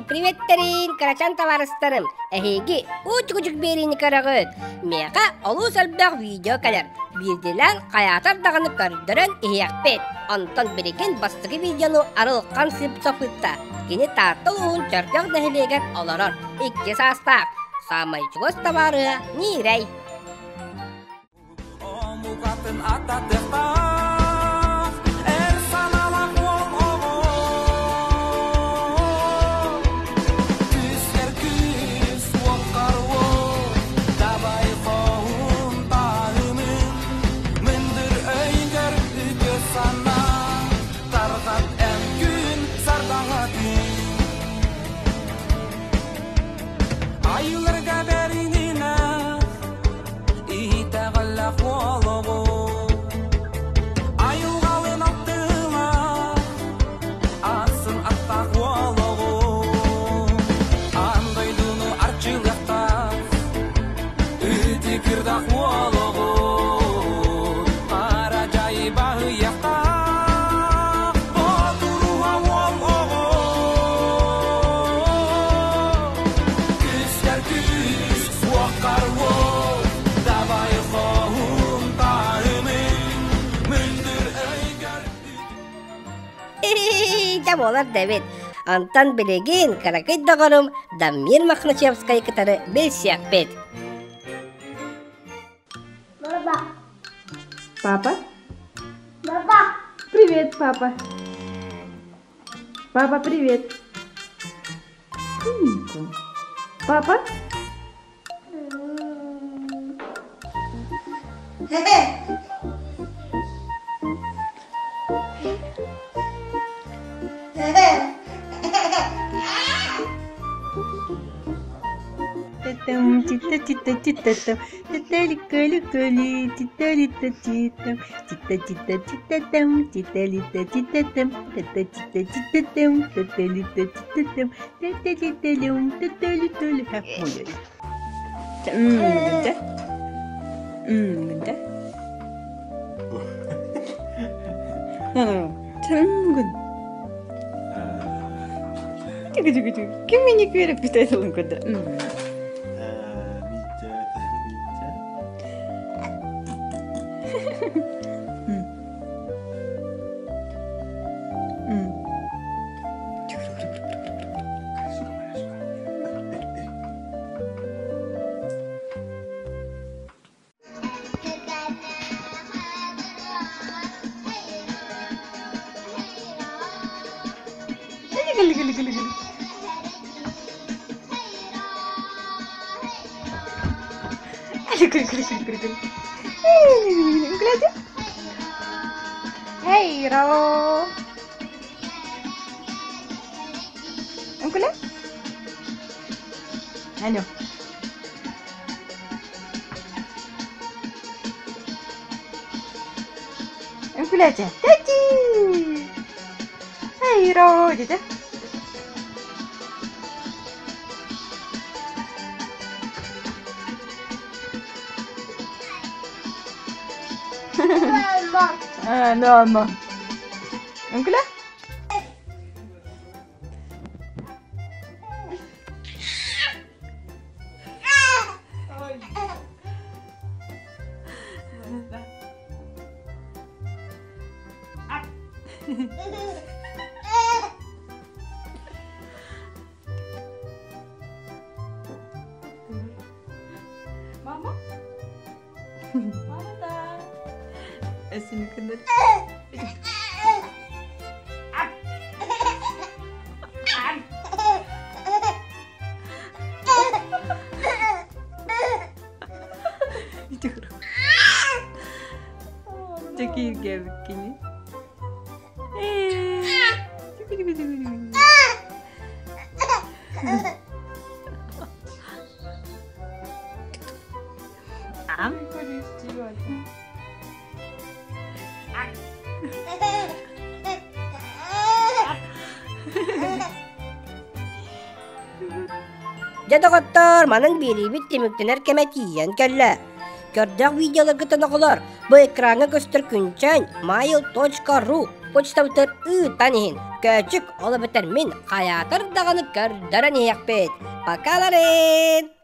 Привет, Тарин, карачан товарыстарым. Әхеги, уч-кучук берini карагыт. Мега олус албақ видео калар. Бирдилен каятар дағаны көрдірін ehekpet. Антон береген бастығы видеону арылқан сып соқытта. Кені тартыл уын чарпяқ нәхілеген оларар. Икке састақ. Самайчуғыз товары нирей. Olar David. Антон Белегин, каракай дағырым, Дамир Махначевская кітары белсияқпет. Папа. Папа? Папа. Привет, папа. Папа, привет. Умненько. Папа? Kimini kuyruq bitaysalın koda. Hey, Ro. Uncle? Ano? Uncle aja. Tati. Hey, Ro. Dito. No. Uncle? Mama? Mama ta. Sini kena. Çok iyi geldi. Жадағаттар, манын бері бит теміктенер кәмәтейен кәлі. Көрдіғ видеолар күтін оғылар. Бу экранга көстөр күнчен mail.ru почта бутер танихин көчүк олы бітер мен қаятыр дағаны көрдөрөн иякпет. Покаларын!